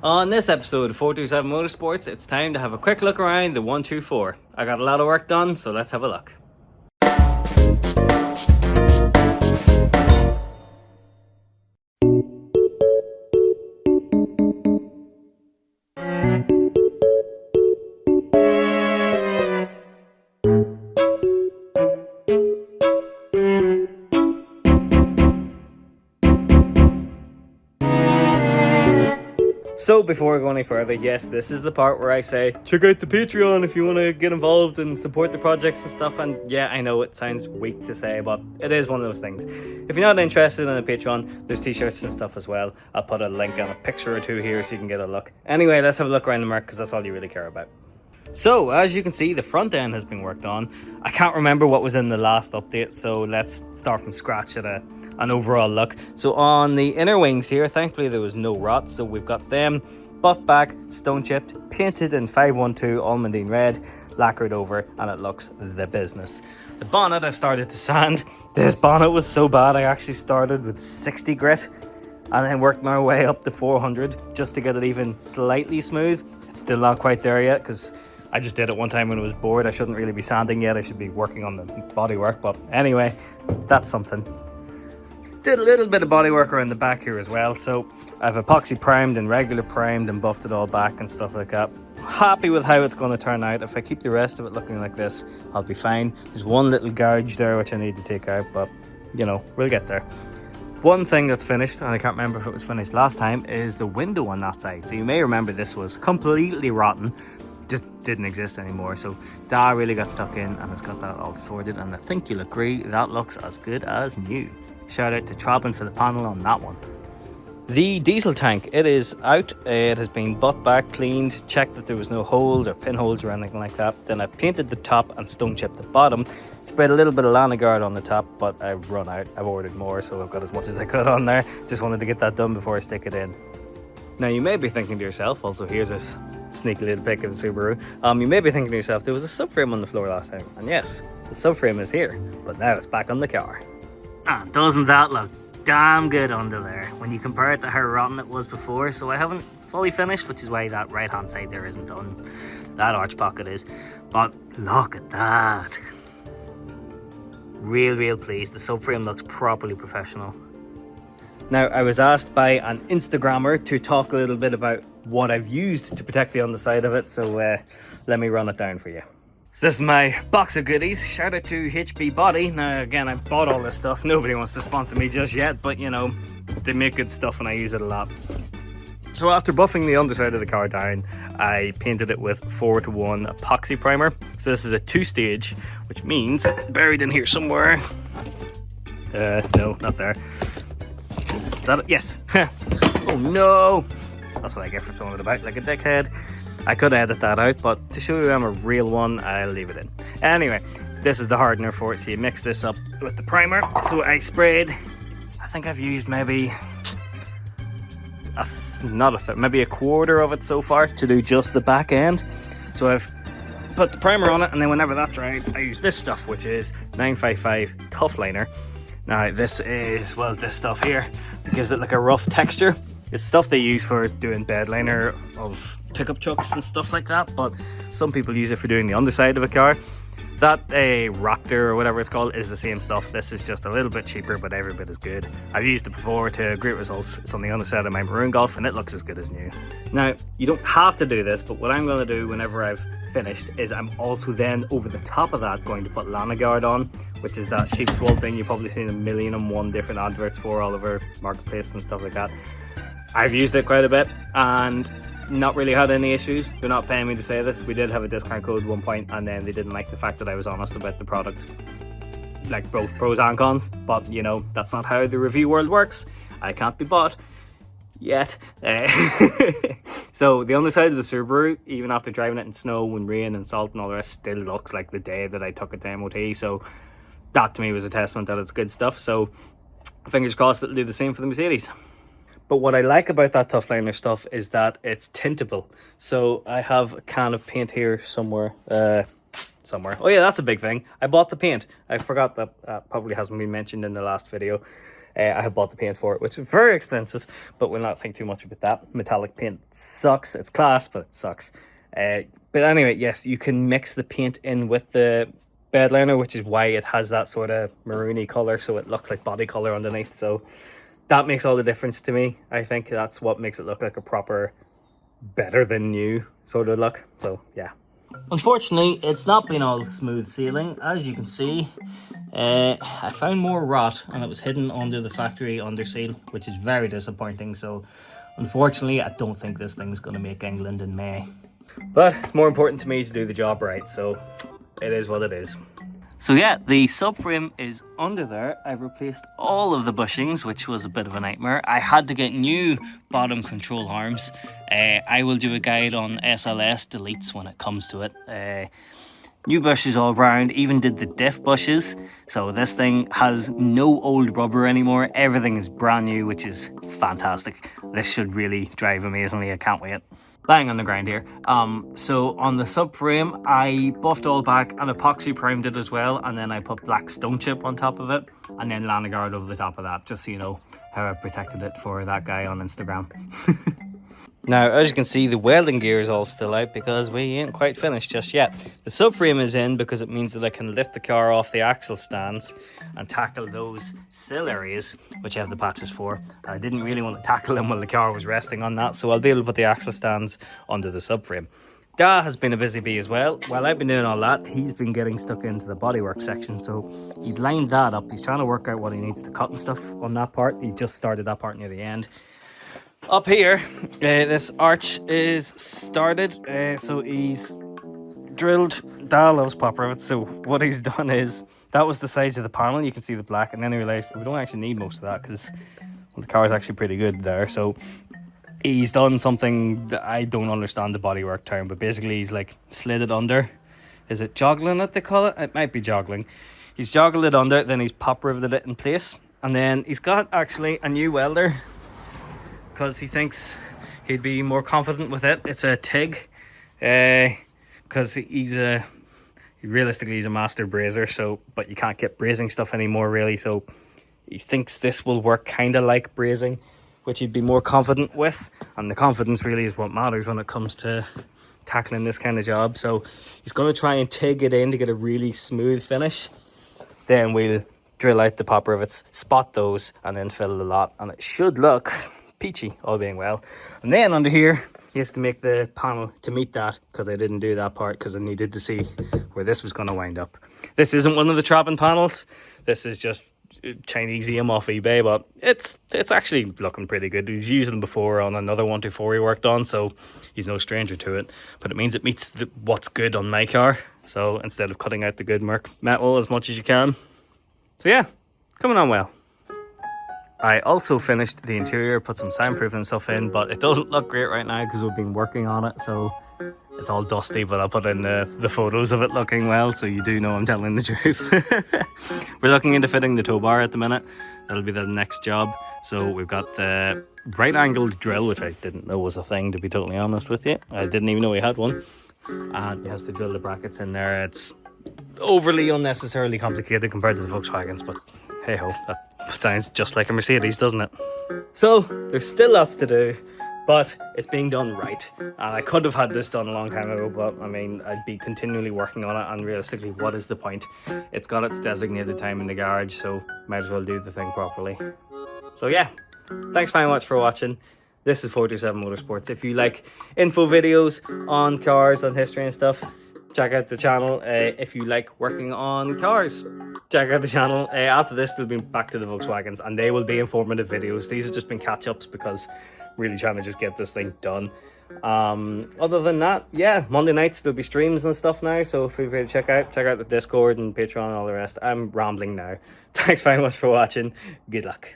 On this episode of 427 Motorsports, it's time to have a quick look around the 124. I got a lot of work done, so let's have a look. So before we go any further, yes, this is the part where I say, check out the Patreon if you want to get involved and support the projects and stuff. And yeah, I know it sounds weak to say, but it is one of those things. If you're not interested in a Patreon, there's t-shirts and stuff as well. I'll put a link and a picture or two here so you can get a look. Anyway, let's have a look around the Merc because that's all you really care about. So, as you can see, the front end has been worked on. I can't remember what was in the last update, so let's start from scratch at an overall look. So on the inner wings here, thankfully there was no rot, so we've got them buffed back, stone chipped, painted in 512 almondine red, lacquered over, and it looks the business. The bonnet I've started to sand. This bonnet was so bad I actually started with 60 grit and then worked my way up to 400 just to get it even slightly smooth. It's still not quite there yet because I just did it one time when I was bored. I shouldn't really be sanding yet. I should be working on the bodywork. But anyway, that's something. Did a little bit of bodywork around the back here as well. So I've epoxy primed and regular primed and buffed it all back and stuff like that. Happy with how it's going to turn out. If I keep the rest of it looking like this, I'll be fine. There's one little gouge there which I need to take out, but you know, we'll get there. One thing that's finished, and I can't remember if it was finished last time, is the window on that side. So you may remember this was completely rotten. Just didn't exist anymore, so Dad really got stuck in and has got that all sorted, and I think you'll agree that looks as good as new. Shout out to Trabin for the panel on that one. The diesel tank, it is out. It has been butt back, cleaned, checked that there was no holes or pinholes or anything like that. Then I painted the top and stone chipped the bottom. Sprayed a little bit of Lanagard on the top, but I've run out. I've ordered more, so I've got as much as I could on there. Just wanted to get that done before I stick it in. Now you may be thinking to yourself, also here's this sneaky little pic of the Subaru. You may be thinking to yourself, there was a subframe on the floor last time. And yes, the subframe is here, but now it's back on the car. And doesn't that look damn good under there when you compare it to how rotten it was before? So I haven't fully finished, which is why that right hand side there isn't done. That arch pocket is. But look at that. Real pleased. The subframe looks properly professional. Now, I was asked by an Instagrammer to talk a little bit about what I've used to protect the underside of it, so let me run it down for you. So this is my box of goodies. Shout out to HB Body. Now, again, I bought all this stuff. Nobody wants to sponsor me just yet, but you know, they make good stuff and I use it a lot. So after buffing the underside of the car down, I painted it with 4:1 epoxy primer. So this is a 2-stage, which means buried in here somewhere. No, not there. Is that it? Yes. Oh no! That's what I get for throwing it about like a dickhead. I could edit that out, but to show you I'm a real one, I'll leave it in. Anyway, this is the hardener for it. So you mix this up with the primer. So I sprayed, I think I've used maybe maybe a quarter of it so far to do just the back end. So I've put the primer on it, and then whenever that dried, I use this stuff, which is 955 Tough Liner. Now this is, well, this stuff here, it gives it like a rough texture. It's stuff they use for doing bed liner of pickup trucks and stuff like that, but some people use it for doing the underside of a car. That Raptor or whatever it's called is the same stuff. This is just a little bit cheaper, but every bit as good. I've used it before to great results. It's on the underside of my Maroon Golf and it looks as good as new. Now, you don't have to do this, but what I'm going to do whenever I've finished is I'm also then over the top of that going to put Lanagard on, which is that sheep's wool thing you've probably seen 1,000,001 different adverts for all over Marketplace and stuff like that. I've used it quite a bit and not really had any issues. They're not paying me to say this. We did have a discount code at one point, and then they didn't like the fact that I was honest about the product, like both pros and cons. But you know, that's not how the review world works. I can't be bought yet. So the underside of the Subaru, even after driving it in snow and rain and salt and all the rest, still looks like the day that I took it to MOT. So that to me was a testament that it's good stuff. So fingers crossed it'll do the same for the Mercedes. But what I like about that Tough Liner stuff is that it's tintable. So I have a can of paint here somewhere. Oh yeah, that's a big thing. I bought the paint. I forgot that probably hasn't been mentioned in the last video. I have bought the paint for it, which is very expensive, but we'll not think too much about that. Metallic paint sucks. It's class, but it sucks. But anyway, yes, you can mix the paint in with the bed liner, which is why it has that sort of maroony color, so it looks like body color underneath. So that makes all the difference to me. I think that's what makes it look like a proper better than new sort of look. So yeah. Unfortunately, it's not been all smooth sailing. As you can see, I found more rot and it was hidden under the factory underseal, which is very disappointing. So unfortunately, I don't think this thing's going to make England in May. But it's more important to me to do the job right, so it is what it is. So yeah, the subframe is under there. I've replaced all of the bushings, which was a bit of a nightmare. I had to get new bottom control arms. I will do a guide on SLS deletes when it comes to it. New bushes all round, even did the diff bushes. So this thing has no old rubber anymore. Everything is brand new, which is fantastic. This should really drive amazingly. I can't wait. Bang on the ground here. So on the subframe, I buffed all back and epoxy primed it as well, and then I put black stone chip on top of it, and then Lanagard over the top of that, just so you know how I protected it for that guy on Instagram. Now, as you can see, the welding gear is all still out because we ain't quite finished just yet. The subframe is in because it means that I can lift the car off the axle stands and tackle those sill areas, which I have the patches for. I didn't really want to tackle them while the car was resting on that, so I'll be able to put the axle stands under the subframe. Da has been a busy bee as well. While I've been doing all that, he's been getting stuck into the bodywork section, so he's lined that up. He's trying to work out what he needs to cut and stuff on that part. He just started that part near the end. Up here, this arch is started, so he's drilled. Dal loves pop rivets, so what he's done is, that was the size of the panel, you can see the black, and then he realised we don't actually need most of that because the car is actually pretty good there. So he's done something that I don't understand the bodywork term, but basically he's like slid it under. Is it joggling it they call it? It might be joggling. He's joggled it under, then he's pop riveted it in place, and then he's got actually a new welder because he thinks he'd be more confident with it. It's a TIG, because realistically he's a master brazier, so but you can't get brazing stuff anymore really, so he thinks this will work kind of like brazing, which he'd be more confident with, and the confidence really is what matters when it comes to tackling this kind of job. So he's going to try and TIG it in to get a really smooth finish. Then we'll drill out the pop rivets, spot those, and then fill the lot, and it should look peachy, all being well. And then under here he has to make the panel to meet that, because I didn't do that part because I needed to see where this was going to wind up. This isn't one of the trapping panels, this is just Chinese EM off eBay, but it's actually looking pretty good. He's used them before on another 124 he worked on, so he's no stranger to it, but it means it meets what's good on my car. So instead of cutting out the good metal as much as you can, so yeah, coming on well. I also finished the interior, put some soundproofing stuff in, but it doesn't look great right now because we've been working on it, so it's all dusty, but I'll put in the photos of it looking well, so you do know I'm telling the truth. We're looking into fitting the tow bar at the minute. That'll be the next job. So we've got the right-angled drill, which I didn't know was a thing, to be totally honest with you. I didn't even know he had one. And he has to drill the brackets in there. It's overly unnecessarily complicated compared to the Volkswagens, but hey-ho, that sounds just like a Mercedes, doesn't it? So there's still lots to do, but it's being done right. And I could have had this done a long time ago, but I mean, I'd be continually working on it, and realistically, what is the point? It's got its designated time in the garage, so might as well do the thing properly. So yeah, thanks very much for watching. This is 427 Motorsports. If you like info videos on cars and history and stuff, check out the channel. If you like working on cars, check out the channel. After this, they'll be back to the Volkswagens, and they will be informative videos. These have just been catch-ups because really trying to just get this thing done. Other than that, yeah, Monday nights there'll be streams and stuff now, so feel free to check out the Discord and Patreon and all the rest. I'm rambling now. Thanks very much for watching. Good luck.